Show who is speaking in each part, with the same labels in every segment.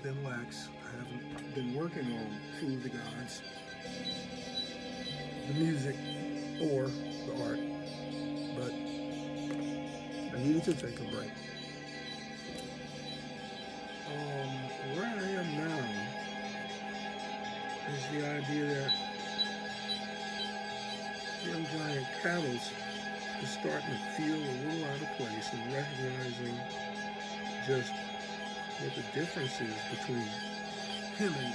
Speaker 1: been lax. I haven't been working on Food of the Gods, the music, or the art, but I needed to take a break. Where I am now is the idea that Young Giant Cattles is starting to feel a little out of place and recognizing just what the difference is between him and,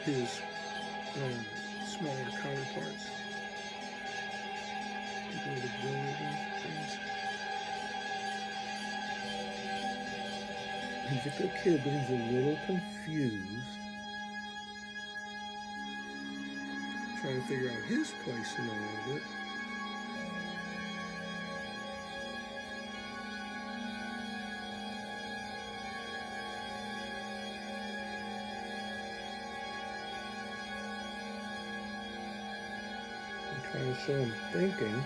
Speaker 1: his smaller counterparts. People with the things. He's a good kid, but he's a little confused. Trying to figure out his place in all of it. I'm trying to show him thinking.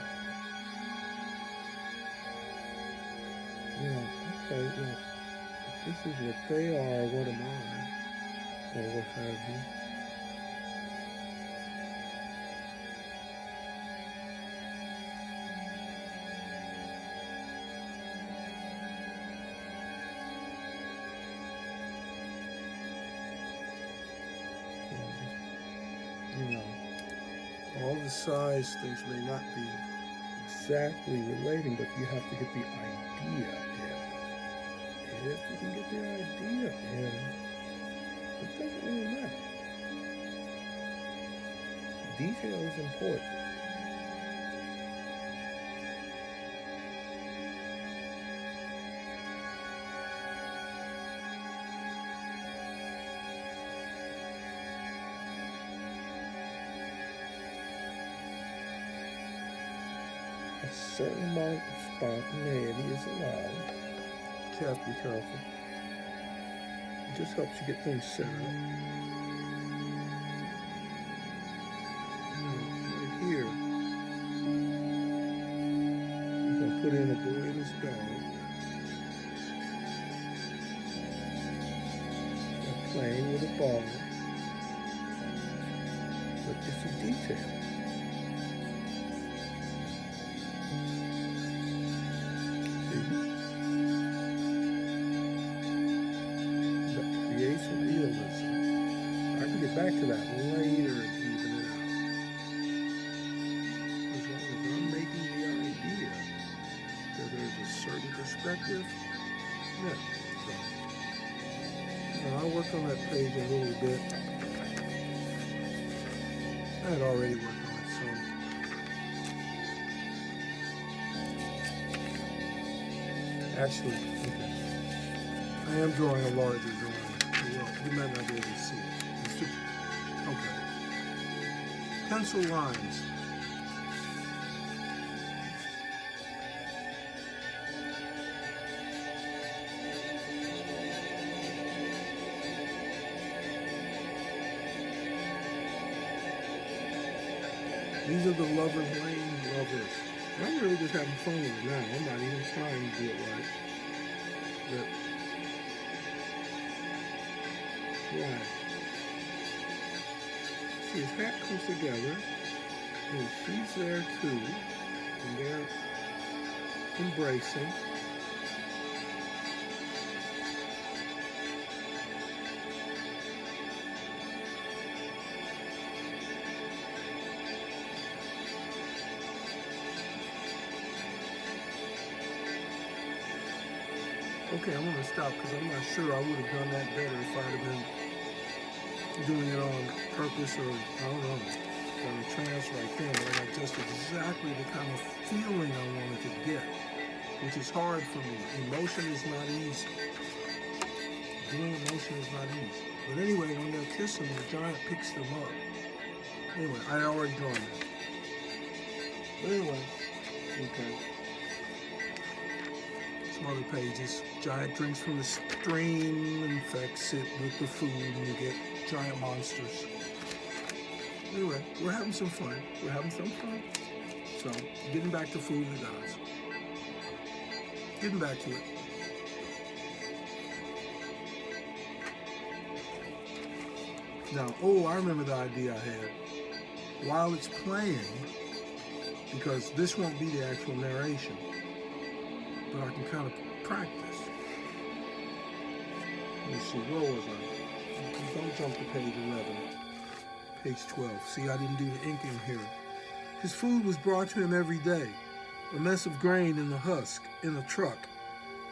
Speaker 1: Okay, if this is what they are, what am I? Or what have you. All the size things may not be exactly relating, but you have to get the idea in. If you can get the idea in, it doesn't really matter. Detail is important. A certain amount of spontaneity is allowed. You have to be careful. It just helps you get things set up. Right here, you can put in a boy and his dog. They're playing with a ball. But it's a detail. Back to that later and even it out. As long as I'm making the idea that there's a certain perspective, So I'll work on that page a little bit. I had already worked on it some. Actually, I am drawing a larger drawing. You might not be able to see it. Okay. Pencil lines. These are the Lover's Lane lovers. I'm really just having fun with it now. I'm not even trying to do it right. But, yeah. His hat comes together, and she's there too, and they're embracing. Okay, I'm going to stop because I'm not sure I would have done that better if I'd have been doing it on purpose, or I don't know, or a trance right then, but I got just exactly the kind of feeling I wanted to get, which is hard for me. Emotion is not easy. Doing emotion is not easy. But anyway, when they're kissing, the giant picks them up. Anyway, I had already drawn that. But anyway, okay. Some other pages. Giant drinks from the stream, infects it with the food, and you get giant monsters. Anyway, we're having some fun. So, getting back to Food of the Gods. Getting back to it. Now, I remember the idea I had. While it's playing, because this won't be the actual narration, but I can kind of practice. Let me see, where was I? Don't jump to page 11. Page 12. See, I didn't do the inking here. His food was brought to him every day. A mess of grain in the husk, in a truck.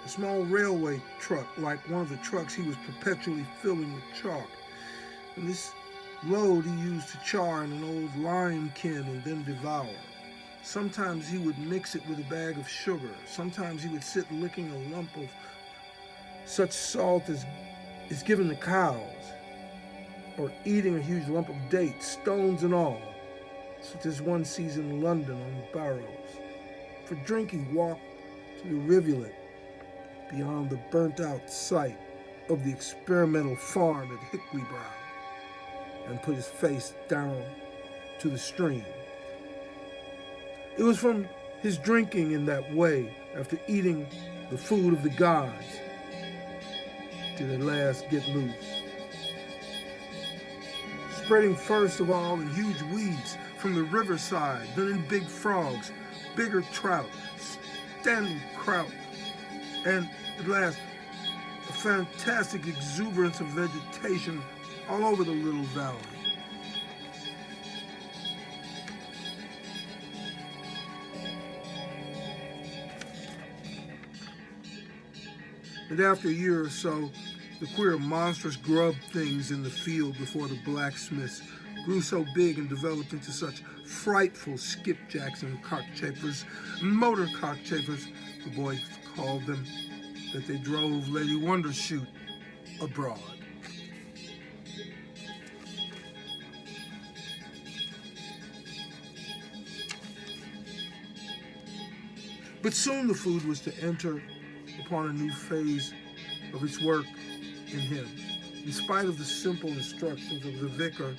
Speaker 1: A small railway truck, like one of the trucks he was perpetually filling with chalk. And this load he used to char in an old lime kiln and then devour. Sometimes he would mix it with a bag of sugar. Sometimes he would sit licking a lump of such salt as is given to cows, or eating a huge lump of dates, stones and all, such as one sees in London on barrows. For drink he walked to the rivulet beyond the burnt-out site of the experimental farm at Hickleybrow, and put his face down to the stream. It was from his drinking in that way, after eating the food of the gods, did at last get loose. Spreading first of all in huge weeds from the riverside, then in big frogs, bigger trout, standing kraut, and at last a fantastic exuberance of vegetation all over the little valley. And after a year or so, the queer monstrous grub things in the field before the blacksmiths grew so big and developed into such frightful skipjacks and cockchafers, motor cockchafers, the boys called them, that they drove Lady Wondershoot abroad. But soon the food was to enter upon a new phase of its work in him. In spite of the simple instructions of the vicar,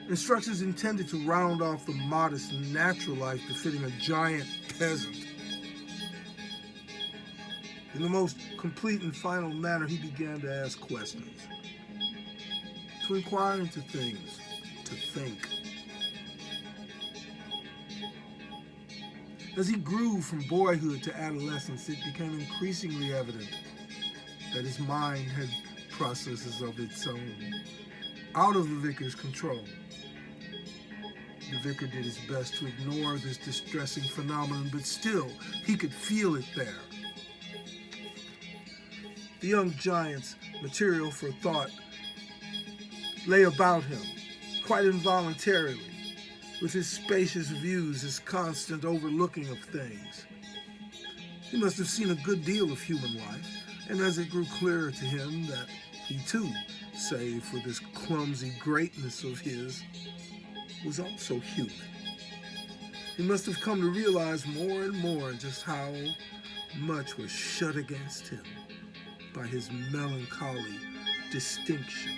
Speaker 1: instructions intended to round off the modest and natural life befitting a giant peasant. In the most complete and final manner, he began to ask questions, to inquire into things, to think. As he grew from boyhood to adolescence, it became increasingly evident that his mind had processes of its own, out of the vicar's control. The vicar did his best to ignore this distressing phenomenon, but still, he could feel it there. The young giant's material for thought lay about him, quite involuntarily, with his spacious views, his constant overlooking of things. He must have seen a good deal of human life, and as it grew clearer to him that he too, save for this clumsy greatness of his, was also human, he must have come to realize more and more just how much was shut against him by his melancholy distinction.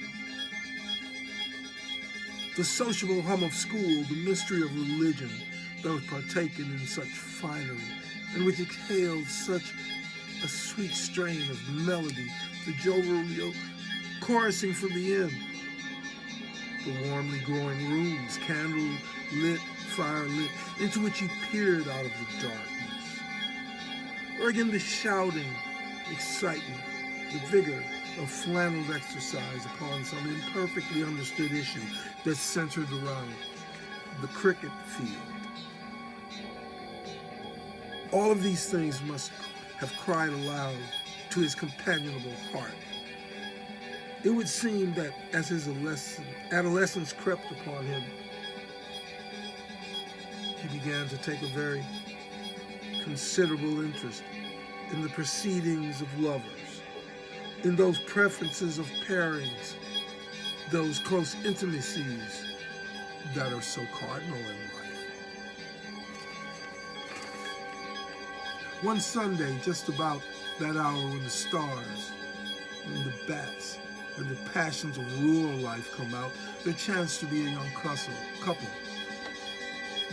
Speaker 1: The sociable hum of school, the mystery of religion that was partaken in such finery, and which exhaled such a sweet strain of melody, the jovial chorusing from the inn, the warmly glowing rooms, candle-lit, fire-lit, into which he peered out of the darkness. Or again the shouting, excitement, the vigor of flannel exercise upon some imperfectly understood issue that centered around the cricket field. All of these things must have cried aloud to his companionable heart. It would seem that as his adolescence crept upon him, he began to take a very considerable interest in the proceedings of lovers, in those preferences of pairings, those close intimacies that are so cardinal in life. One Sunday, just about that hour when the stars and the bats and the passions of rural life come out, there chanced to be a young couple.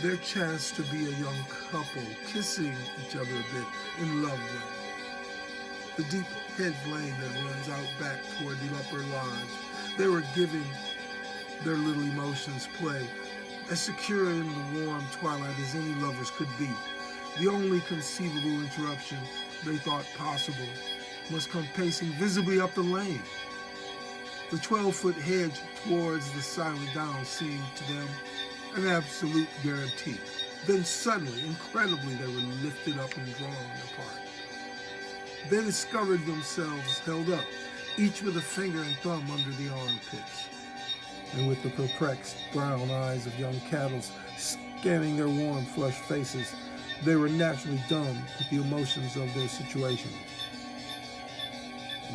Speaker 1: There chanced to be a young couple kissing each other a bit in Love Lane, the deep hedge lane that runs out back toward the upper lodge, They were giving their little emotions play, as secure in the warm twilight as any lovers could be. The only conceivable interruption they thought possible must come pacing visibly up the lane. The 12-foot hedge towards the silent down seemed to them an absolute guarantee. Then suddenly, incredibly, they were lifted up and drawn apart. They discovered themselves held up, each with a finger and thumb under the armpits, and with the perplexed brown eyes of young cattle scanning their warm, flushed faces, they were naturally dumb with the emotions of their situation.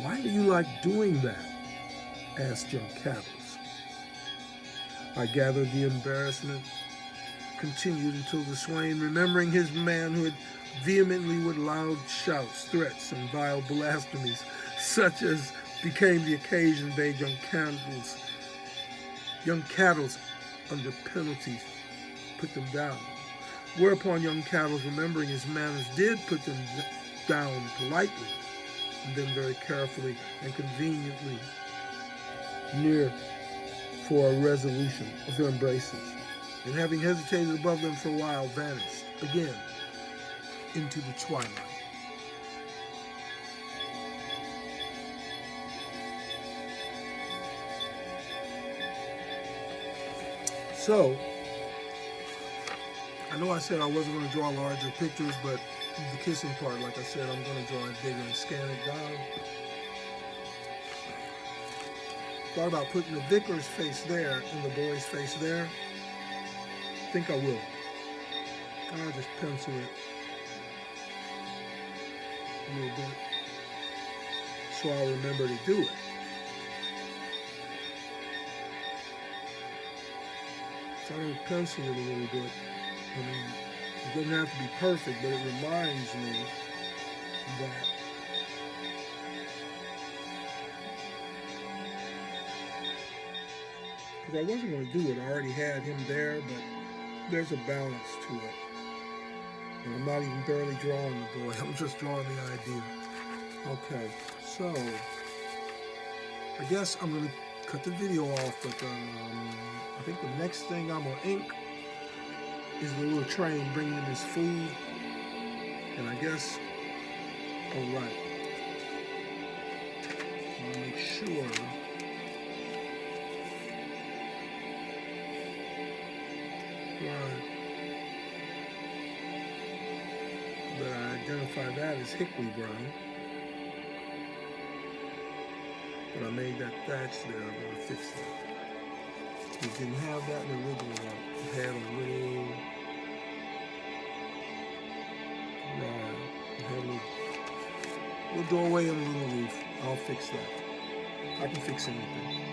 Speaker 1: "Why do you like doing that?" asked young Cattles. I gathered the embarrassment continued until the swain, remembering his manhood, vehemently with loud shouts, threats, and vile blasphemies, such as became the occasion, bade young Cattles, under penalties, put them down. Whereupon young Cattles, remembering his manners, did put them down politely, and then very carefully and conveniently near for a resolution of their embraces, and having hesitated above them for a while, vanished again into the twilight. So, I know I said I wasn't going to draw larger pictures, but the kissing part, like I said, I'm going to draw it bigger and scan it down. Thought about putting the vicar's face there and the boy's face there. I think I will. I'll just pencil it a little bit so I'll remember to do it. If I don't pencil it a little bit, I mean, it doesn't have to be perfect, but it reminds me that because I wasn't going to do it. I already had him there, but there's a balance to it. And I'm not even barely drawing the boy. I'm just drawing the idea. Okay, so I guess I'm going to cut the video off, but I think the next thing I'm going to ink is the little train bringing him his food. And I guess, all right, I'll make sure that I identify that as Hickleybrow. But I made that thatch there. I'm going to fix that. We didn't have that in the original one. It had a little, it had a little doorway and a little roof. I'll fix that. I can fix anything.